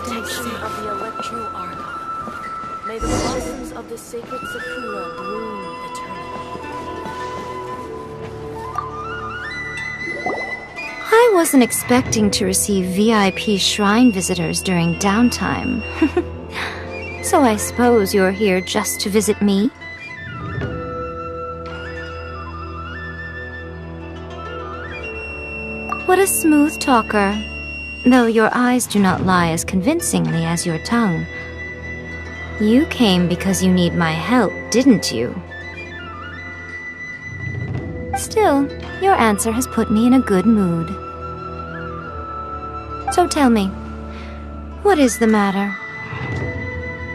extension of the Electro Arca. May the blossoms of the sacred Sakura bloom eternally. I wasn't expecting to receive VIP shrine visitors during downtime. So I suppose you're here just to visit me? What a smooth talker. Though your eyes do not lie as convincingly as your tongue. You came because you need my help, didn't you? Still, your answer has put me in a good mood. So tell me, what is the matter?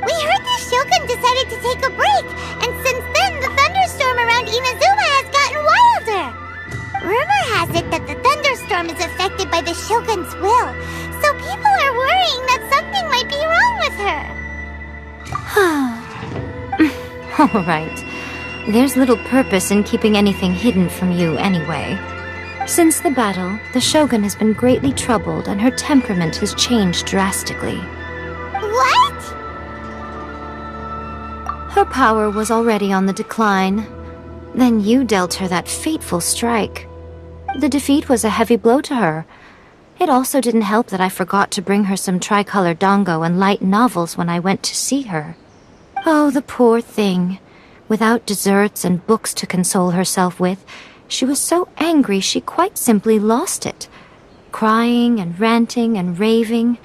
We heard the Shogun decided to take a break, and since then the thunderstorm around Inazuma has gotten wilder. Rumor has it that the thunderstorm is affected by the Shogun's will, so people are worrying that something might be wrong with her. All right. There's little purpose in keeping anything hidden from you anyway. Since the battle, the Shogun has been greatly troubled and her temperament has changed drastically. What? Her power was already on the decline. Then you dealt her that fateful strike. The defeat was a heavy blow to her. It also didn't help that I forgot to bring her some tricolor dango and light novels when I went to see her. Oh, the poor thing. Without desserts and books to console herself with, she was so angry she quite simply lost it. Crying and ranting and raving.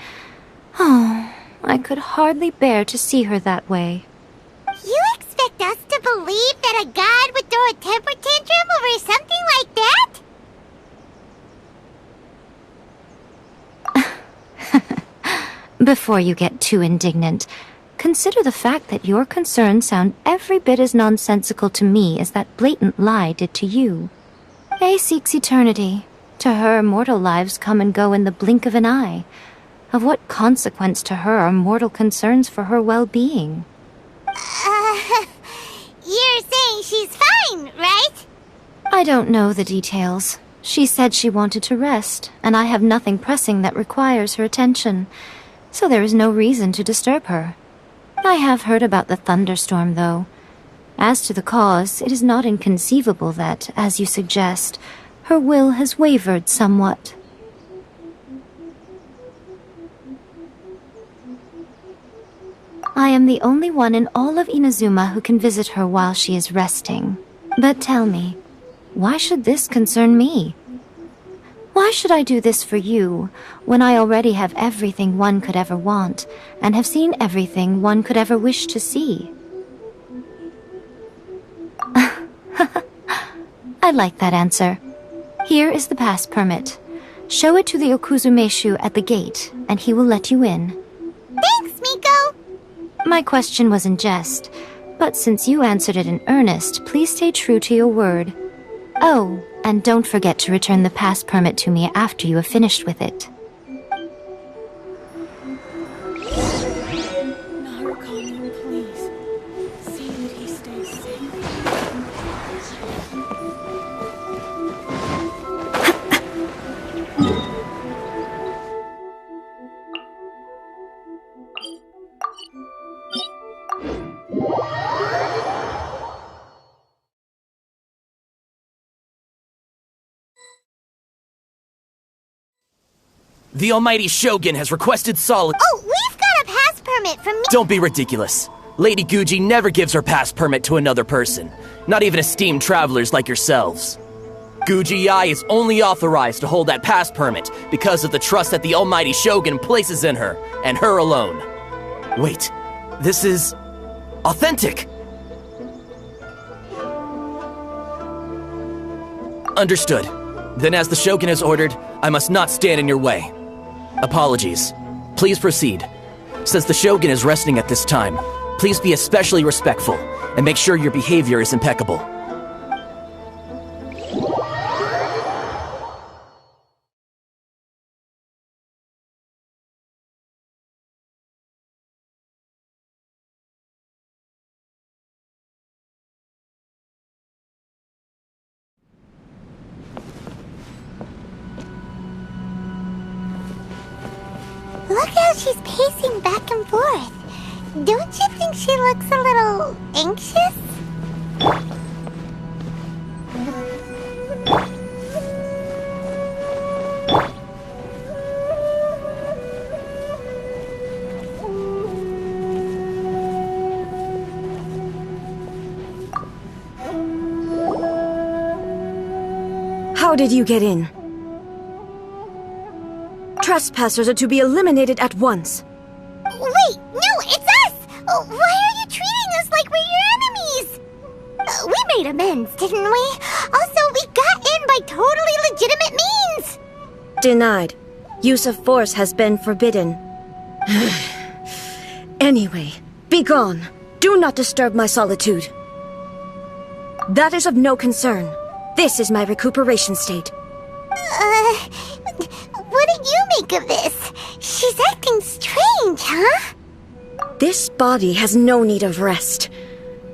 Oh, I could hardly bear to see her that way. You expect us to believe that a god would throw a temper tantrum over something like that? Before you get too indignant, consider the fact that your concerns sound every bit as nonsensical to me as that blatant lie did to you. A seeks eternity. To her, mortal lives come and go in the blink of an eye. Of what consequence to her are mortal concerns for her well-being? You're saying she's fine, right? I don't know the details. She said she wanted to rest, and I have nothing pressing that requires her attention, so there is no reason to disturb her. I have heard about the thunderstorm, though. As to the cause, it is not inconceivable that, as you suggest, her will has wavered somewhat. I am the only one in all of Inazuma who can visit her while she is resting. But tell me, why should this concern me? Why should I do this for you, when I already have everything one could ever want, and have seen everything one could ever wish to see? I like that answer. Here is the pass permit. Show it to the Okuzumeshu at the gate, and he will let you in. Thanks, Miko! My question was in jest, but since you answered it in earnest, please stay true to your word. Oh, and don't forget to return the pass permit to me after you have finished with it. Narukami, please. See that he stays safe. The almighty Shogun has requested solid— Oh, we've got a pass permit from me— Don't be ridiculous. Lady Guji never gives her pass permit to another person, not even esteemed travelers like yourselves. Guji Ai is only authorized to hold that pass permit because of the trust that the almighty Shogun places in her, and her alone. Wait, this is authentic! Understood. Then as the Shogun has ordered, I must not stand in your way. Apologies. Please proceed. Since the Shogun is resting at this time, please be especially respectful, and make sure your behavior is impeccable. Look how she's pacing back and forth. Don't you think she looks a little anxious? How did you get in? Trespassers are to be eliminated at once. Wait, no, it's us! Why are you treating us like we're your enemies? We made amends, didn't we? Also, we got in by totally legitimate means! Denied. Use of force has been forbidden. Anyway, be gone. Do not disturb my solitude. That is of no concern. This is my recuperation state. What do you make of this? She's acting strange, huh? This body has no need of rest.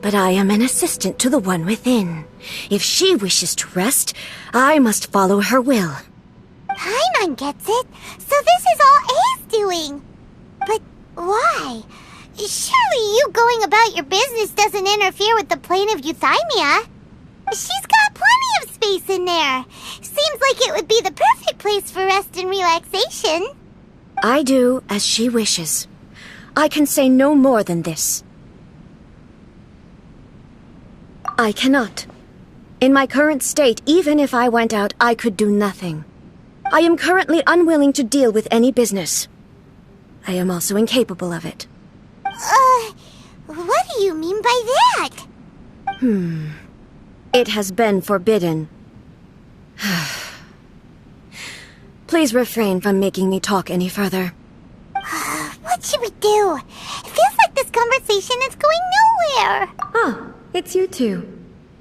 But I am an assistant to the one within. If she wishes to rest, I must follow her will. Paimon gets it. So this is all A's doing. But why? Surely you going about your business doesn't interfere with the plane of euthymia. She's got plenty of space in there. Seems like it would be the perfect place for rest and relaxation. I do as she wishes. I can say no more than this. I cannot. In my current state, even if I went out, I could do nothing. I am currently unwilling to deal with any business. I am also incapable of it. What do you mean by that? It has been forbidden. Please refrain from making me talk any further. What should we do? It feels like this conversation is going nowhere. Oh, it's you two.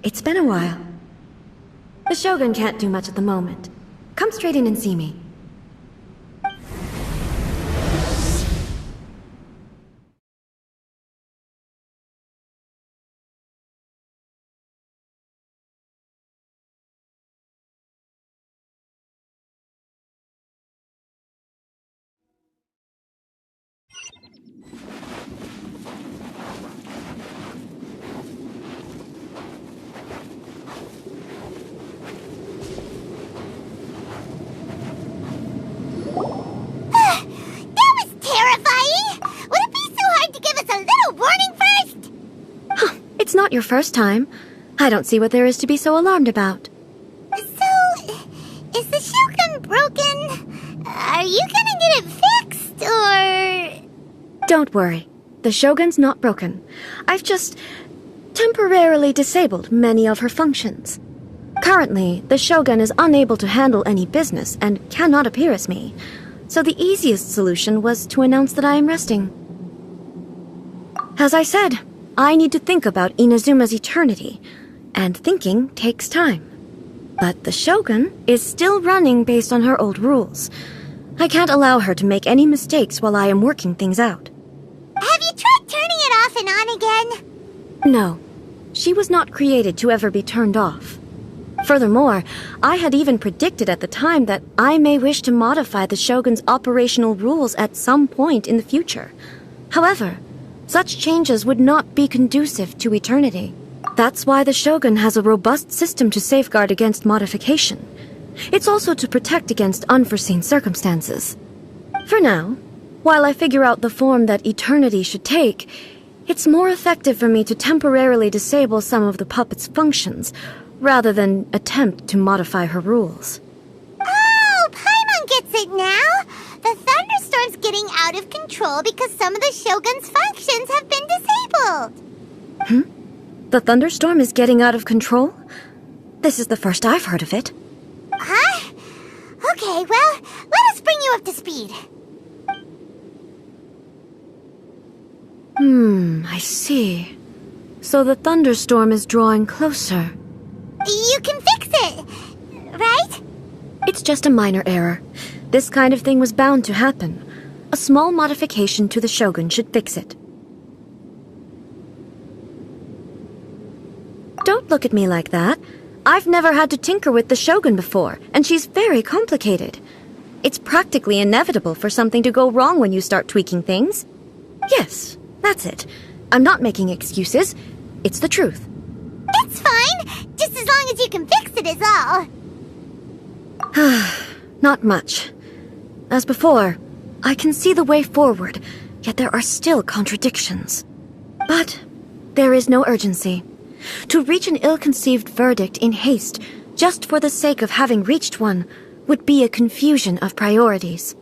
It's been a while. The Shogun can't do much at the moment. Come straight in and see me. It's not your first time. I don't see what there is to be so alarmed about. So, is the Shogun broken? Are you gonna get it fixed, or...? Don't worry. The Shogun's not broken. I've just temporarily disabled many of her functions. Currently, the Shogun is unable to handle any business and cannot appear as me. So the easiest solution was to announce that I am resting. As I said, I need to think about Inazuma's eternity, and thinking takes time. But the Shogun is still running based on her old rules. I can't allow her to make any mistakes while I am working things out. Have you tried turning it off and on again? No. She was not created to ever be turned off. Furthermore, I had even predicted at the time that I may wish to modify the Shogun's operational rules at some point in the future. However, such changes would not be conducive to eternity. That's why the Shogun has a robust system to safeguard against modification. It's also to protect against unforeseen circumstances. For now, while I figure out the form that eternity should take, it's more effective for me to temporarily disable some of the puppet's functions, rather than attempt to modify her rules. Oh, Paimon gets it now! The thunderstorm's getting out of control because some of the Shogun's functions have been disabled. The thunderstorm is getting out of control? This is the first I've heard of it. Huh? Okay, well, let us bring you up to speed. I see. So the thunderstorm is drawing closer. You can fix it, right? It's just a minor error. This kind of thing was bound to happen. A small modification to the Shogun should fix it. Don't look at me like that. I've never had to tinker with the Shogun before, and she's very complicated. It's practically inevitable for something to go wrong when you start tweaking things. Yes, that's it. I'm not making excuses. It's the truth. It's fine, just as long as you can fix it is all. Not much. As before, I can see the way forward, yet there are still contradictions. But there is no urgency. To reach an ill-conceived verdict in haste, just for the sake of having reached one, would be a confusion of priorities.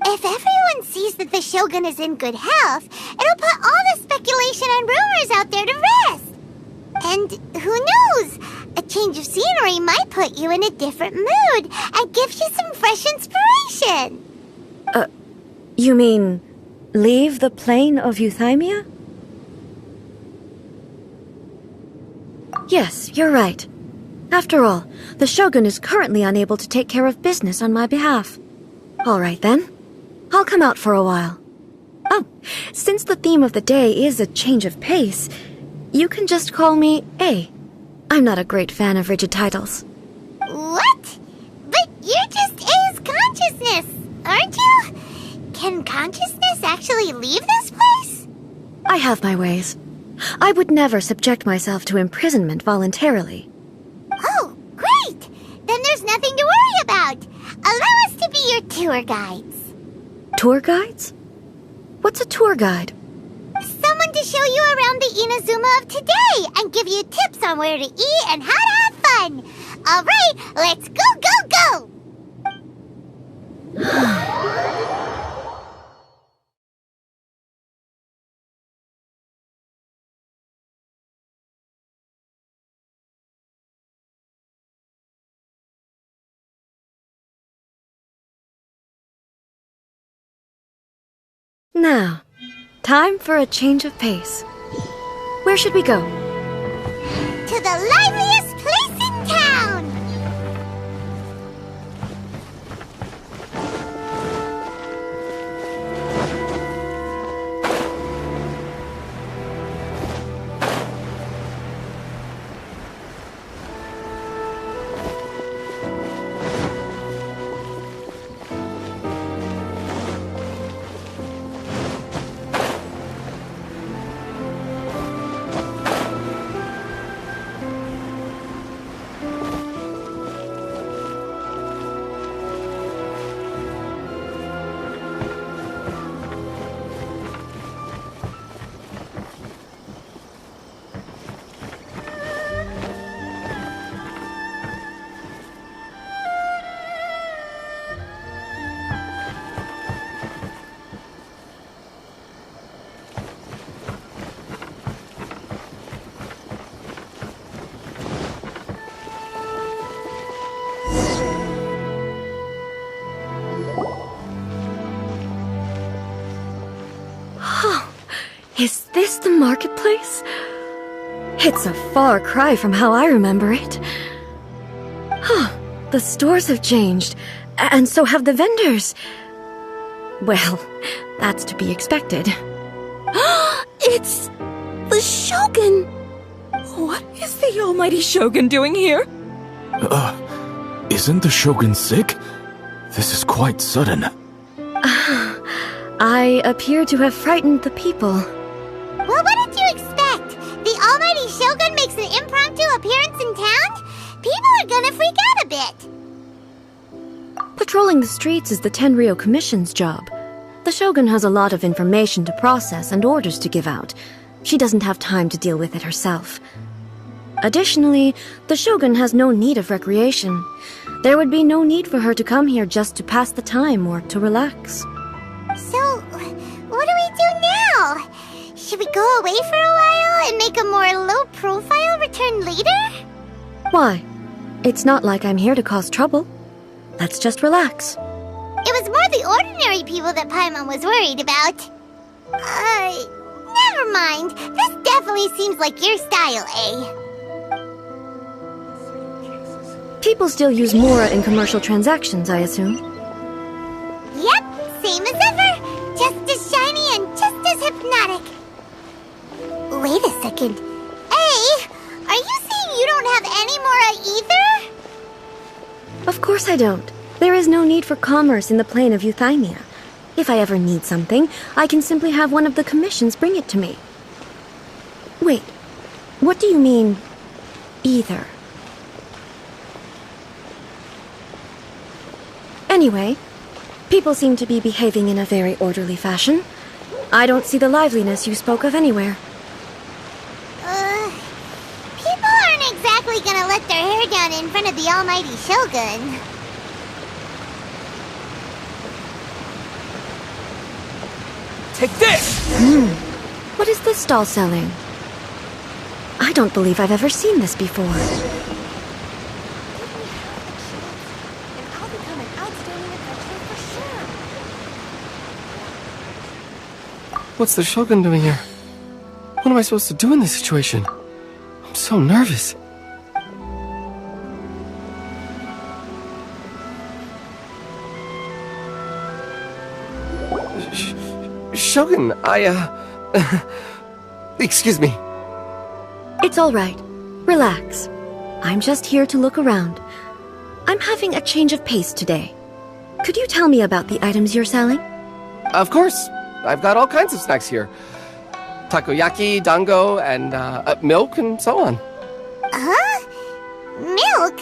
If everyone sees that the Shogun is in good health, it'll put all the speculation and rumors out there to rest. And who knows? A change of scenery might put you in a different mood and give you some fresh inspiration. You mean, leave the plane of euthymia? Yes, you're right. After all, the Shogun is currently unable to take care of business on my behalf. All right then. I'll come out for a while. Oh, since the theme of the day is a change of pace, you can just call me A. I'm not a great fan of rigid titles. What? But you're just A's consciousness, aren't you? Can consciousness actually leave this place? I have my ways. I would never subject myself to imprisonment voluntarily. Oh, great! Then there's nothing to worry about. Allow us to be your tour guides. Tour guides? What's a tour guide? Someone to show you around the Inazuma of today and give you tips on where to eat and how to have fun. All right, let's go, go, go! Now, time for a change of pace. Where should we go? To the liveliest place in town! Is this the marketplace? It's a far cry from how I remember it. The stores have changed, and so have the vendors. Well, that's to be expected. It's the Shogun! What is the almighty Shogun doing here? Isn't the Shogun sick? This is quite sudden. I appear to have frightened the people. Well, what did you expect? The almighty Shogun makes an impromptu appearance in town? People are gonna freak out a bit. Patrolling the streets is the Tenryou Commission's job. The Shogun has a lot of information to process and orders to give out. She doesn't have time to deal with it herself. Additionally, the Shogun has no need of recreation. There would be no need for her to come here just to pass the time or to relax. So, what do we do now? Should we go away for a while and make a more low-profile return later? Why? It's not like I'm here to cause trouble. Let's just relax. It was more the ordinary people that Paimon was worried about. Never mind. This definitely seems like your style, eh? People still use Mora in commercial transactions, I assume. Yep, same as ever. Just as shiny and just as hypnotic. Wait a second. Hey, are you saying you don't have any Mora either? Of course I don't. There is no need for commerce in the plane of Euthymia. If I ever need something, I can simply have one of the commissions bring it to me. Wait, what do you mean, either? Anyway, people seem to be behaving in a very orderly fashion. I don't see the liveliness you spoke of anywhere. People aren't exactly gonna let their hair down in front of the almighty Shogun. Take this! What is this stall selling? I don't believe I've ever seen this before. What's the Shogun doing here? What am I supposed to do in this situation? I'm so nervous. Shogun, excuse me. It's all right. Relax. I'm just here to look around. I'm having a change of pace today. Could you tell me about the items you're selling? Of course. I've got all kinds of snacks here. Takoyaki, dango, and milk, and so on. Huh? Milk?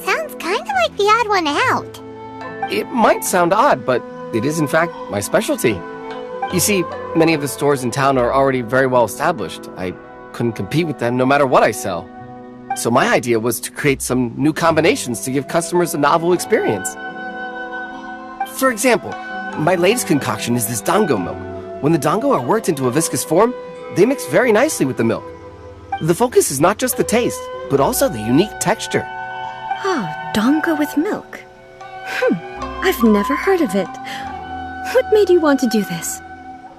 Sounds kind of like the odd one out. It might sound odd, but it is in fact my specialty. You see, many of the stores in town are already very well established. I couldn't compete with them no matter what I sell. So my idea was to create some new combinations to give customers a novel experience. For example, my latest concoction is this dango milk. When the dango are worked into a viscous form, they mix very nicely with the milk. The focus is not just the taste, but also the unique texture. Oh, dango with milk. I've never heard of it. What made you want to do this?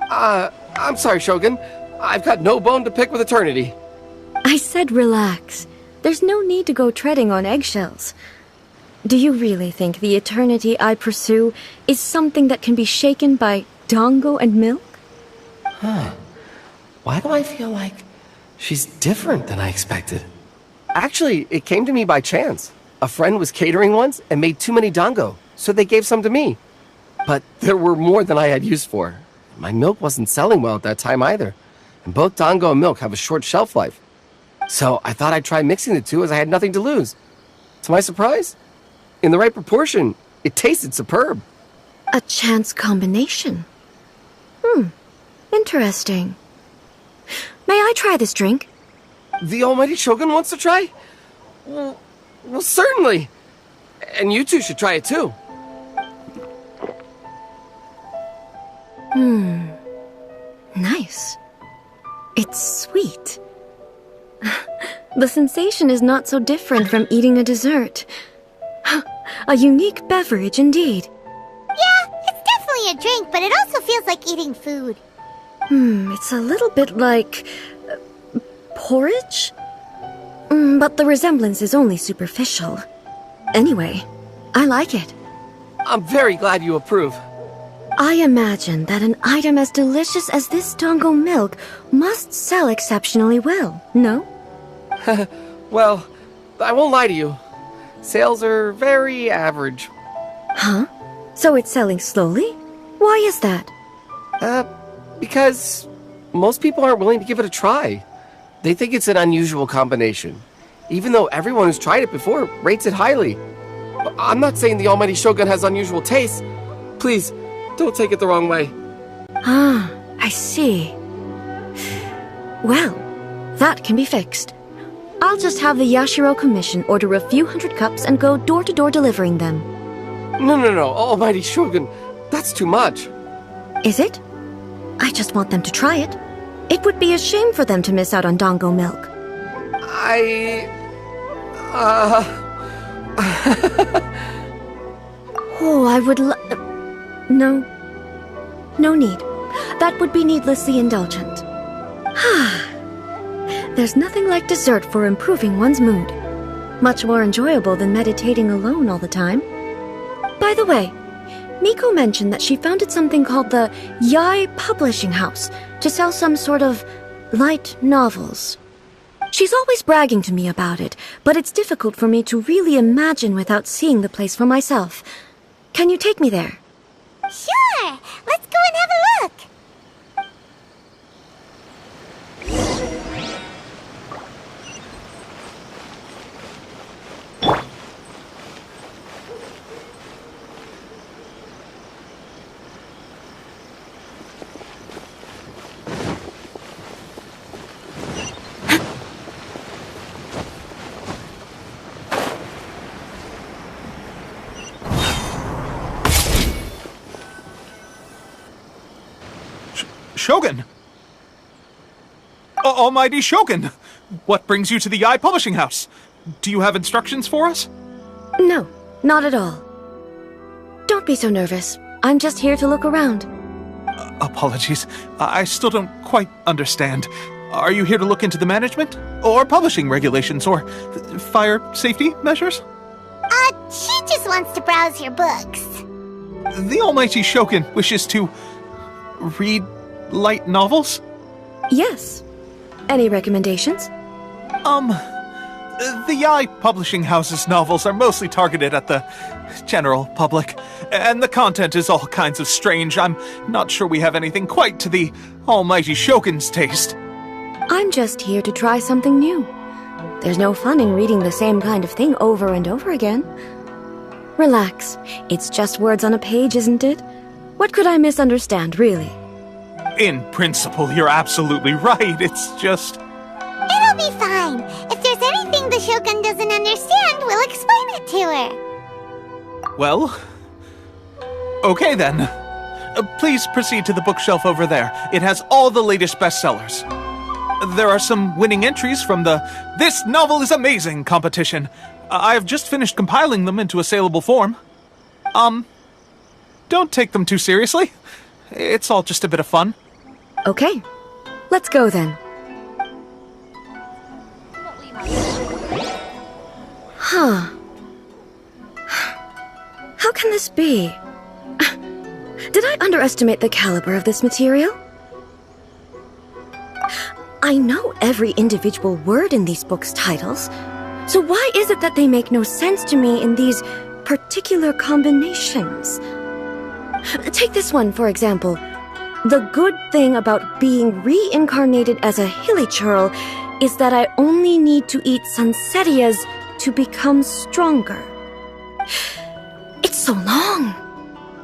I'm sorry, Shogun. I've got no bone to pick with eternity. I said relax. There's no need to go treading on eggshells. Do you really think the eternity I pursue is something that can be shaken by dango and milk? Why do I feel like she's different than I expected? Actually, it came to me by chance. A friend was catering once and made too many dango, so they gave some to me. But there were more than I had use for. My milk wasn't selling well at that time either, and both dango and milk have a short shelf life. So I thought I'd try mixing the two as I had nothing to lose. To my surprise, in the right proportion, it tasted superb. A chance combination. Interesting. May I try this drink? The almighty Shogun wants to try? Well, certainly. And you two should try it too. Nice. It's sweet. The sensation is not so different from eating a dessert. A unique beverage indeed. Yeah, it's definitely a drink, but it also feels like eating food. It's a little bit like porridge? But the resemblance is only superficial. Anyway, I like it. I'm very glad you approve. I imagine that an item as delicious as this dango milk must sell exceptionally well, no? Well, I won't lie to you. Sales are very average. Huh? So it's selling slowly? Why is that? Because most people aren't willing to give it a try. They think it's an unusual combination, even though everyone who's tried it before rates it highly. I'm not saying the almighty Shogun has unusual tastes. Please, don't take it the wrong way. Ah, I see. Well, that can be fixed. I'll just have the Yashiro Commission order a few hundred cups and go door-to-door delivering them. No, almighty Shogun, that's too much. Is it? I just want them to try it. It would be a shame for them to miss out on dango milk. Oh, I would No. No need. That would be needlessly indulgent. There's nothing like dessert for improving one's mood. Much more enjoyable than meditating alone all the time. By the way, Miko mentioned that she founded something called the Yai Publishing House to sell some sort of light novels. She's always bragging to me about it, but it's difficult for me to really imagine without seeing the place for myself. Can you take me there? Sure! Let's go and have a look! Shogun! Almighty Shogun! What brings you to the Eye Publishing House? Do you have instructions for us? No, not at all. Don't be so nervous. I'm just here to look around. Apologies. I still don't quite understand. Are you here to look into the management? Or publishing regulations? Or fire safety measures? She just wants to browse your books. The Almighty Shogun wishes to read light novels? Yes. Any recommendations? The Eye Publishing House's novels are mostly targeted at the general public, and the content is all kinds of strange. I'm not sure we have anything quite to the Almighty Shogun's taste. I'm just here to try something new. There's no fun in reading the same kind of thing over and over again. Relax. It's just words on a page, isn't it? What could I misunderstand, really? In principle, you're absolutely right. It's just... It'll be fine. If there's anything the Shogun doesn't understand, we'll explain it to her. Well... Okay then. Please proceed to the bookshelf over there. It has all the latest bestsellers. There are some winning entries from the This Novel is Amazing competition. I have just finished compiling them into a saleable form. Don't take them too seriously. It's all just a bit of fun. Okay. Let's go then. Huh. How can this be? Did I underestimate the caliber of this material? I know every individual word in these books' titles, so why is it that they make no sense to me in these particular combinations? Take this one, for example. The good thing about being reincarnated as a hilly churl is that I only need to eat sunsettias to become stronger. It's so long.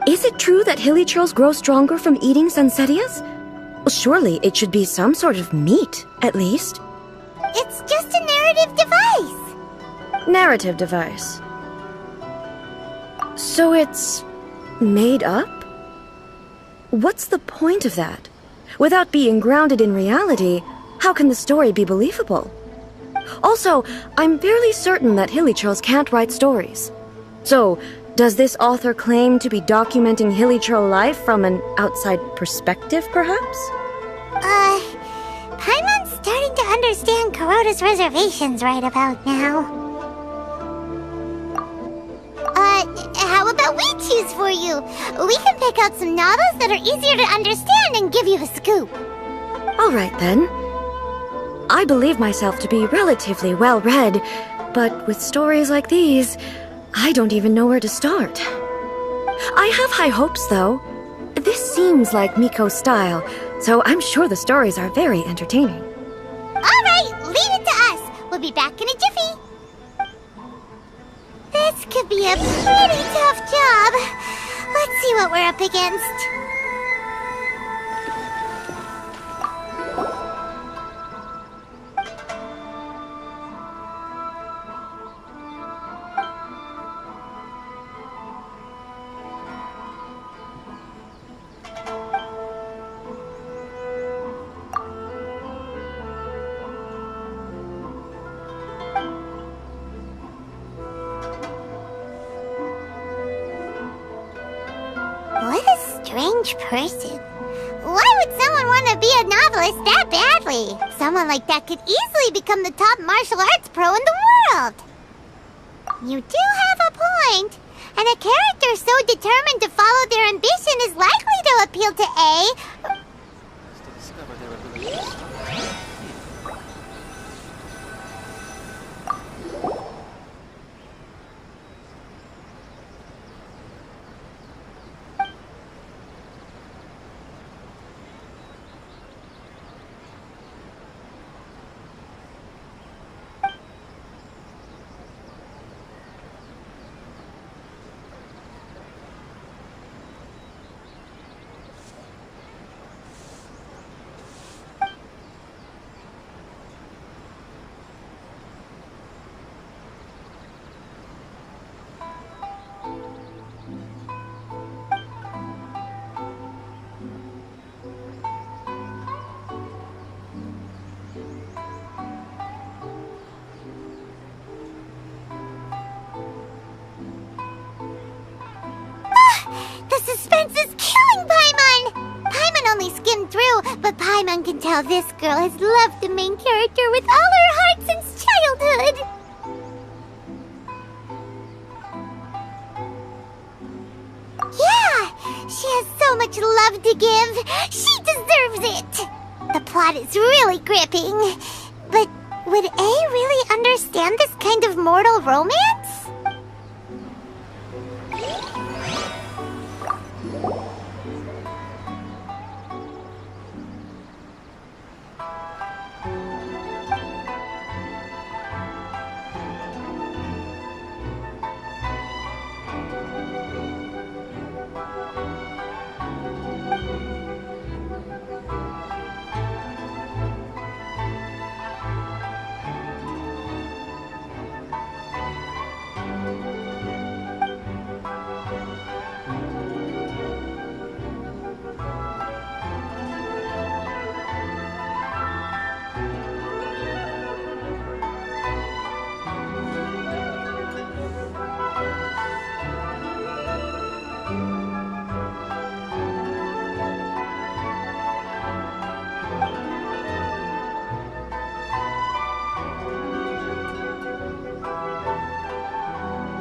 Is it true that hilly churls grow stronger from eating sunsettias? Well, surely it should be some sort of meat, at least. It's just a narrative device. Narrative device. So it's made up? What's the point of that? Without being grounded in reality, how can the story be believable? Also, I'm fairly certain that hilly churls can't write stories. So, does this author claim to be documenting hilly churl life from an outside perspective, perhaps? Paimon's starting to understand Kuroda's reservations right about now. How about we choose for you? We can pick out some novels that are easier to understand and give you the scoop. All right, then. I believe myself to be relatively well-read, but with stories like these, I don't even know where to start. I have high hopes, though. This seems like Miko's style, so I'm sure the stories are very entertaining. All right, leave it to us. We'll be back in a jiffy. This could be a pretty tough job. Let's see what we're up against. What a strange person. Why would someone want to be a novelist that badly? Someone like that could easily become the top martial arts pro in the world. You do have a point. And a character so determined to follow their ambition is likely to appeal to A. suspense is killing Paimon! Paimon only skimmed through, but Paimon can tell this girl has loved the main character with all her heart since childhood. Yeah, she has so much love to give. She deserves it. The plot is really gripping. But would A really understand this kind of mortal romance?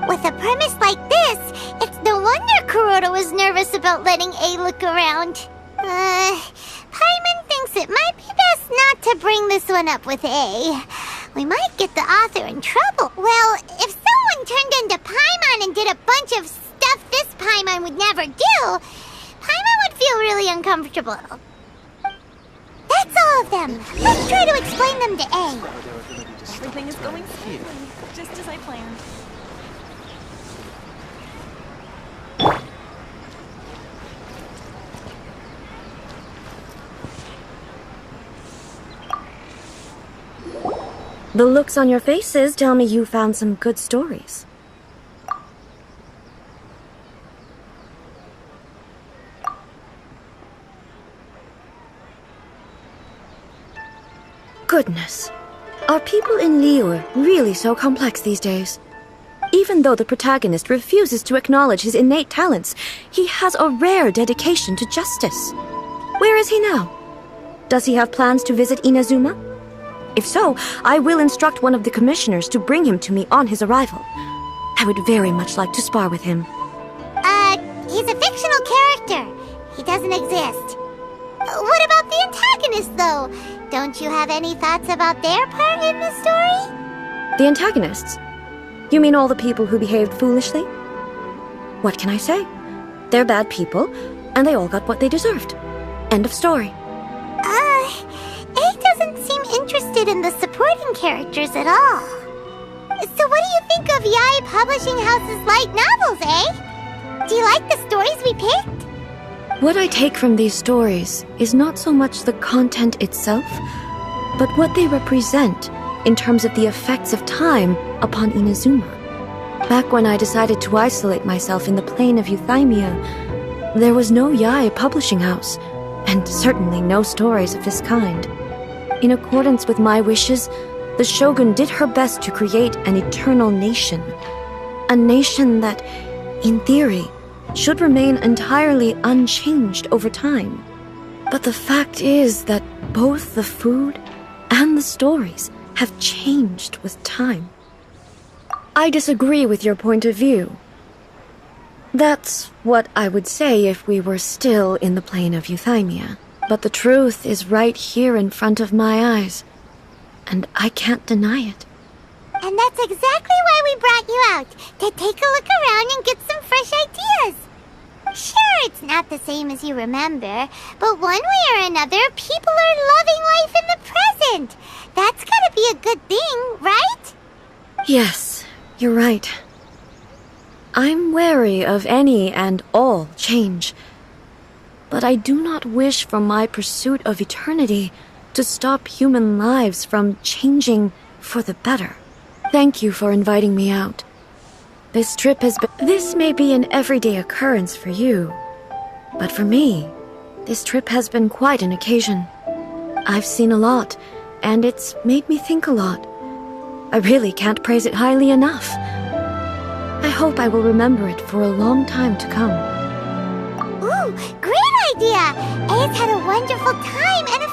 With a premise like this, it's no wonder Kuroda was nervous about letting A look around. Paimon thinks it might be best not to bring this one up with A. We might get the author in trouble. Well, if someone turned into Paimon and did a bunch of stuff this Paimon would never do, Paimon would feel really uncomfortable. That's all of them. Let's try to explain them to A. Everything is going smoothly, just as I planned. The looks on your faces tell me you found some good stories. Goodness. Are people in Liyue really so complex these days? Even though the protagonist refuses to acknowledge his innate talents, he has a rare dedication to justice. Where is he now? Does he have plans to visit Inazuma? If so, I will instruct one of the commissioners to bring him to me on his arrival. I would very much like to spar with him. He's a fictional character. He doesn't exist. What about the antagonist, though? Don't you have any thoughts about their part in the story? The antagonists? You mean all the people who behaved foolishly? What can I say? They're bad people, and they all got what they deserved. End of story. A doesn't seem interested in the supporting characters at all. So what do you think of Yae Publishing House's light novels, eh? Do you like the stories we picked? What I take from these stories is not so much the content itself, but what they represent in terms of the effects of time upon Inazuma. Back when I decided to isolate myself in the plain of Euthymia, there was no Yae Publishing House, and certainly no stories of this kind. In accordance with my wishes, the Shogun did her best to create an eternal nation. A nation that, in theory, should remain entirely unchanged over time. But the fact is that both the food and the stories have changed with time. I disagree with your point of view. That's what I would say if we were still in the plain of Euthymia. But the truth is right here in front of my eyes, and I can't deny it. And that's exactly why we brought you out, to take a look around and get some fresh ideas. Sure, it's not the same as you remember, but one way or another, people are loving life in the present. That's gotta be a good thing, right? Yes, you're right. I'm wary of any and all change, but I do not wish for my pursuit of eternity to stop human lives from changing for the better. Thank you for inviting me out. This trip has been... This may be an everyday occurrence for you, but for me, this trip has been quite an occasion. I've seen a lot, and it's made me think a lot. I really can't praise it highly enough. I hope I will remember it for a long time to come. idea. Ace had a wonderful time and a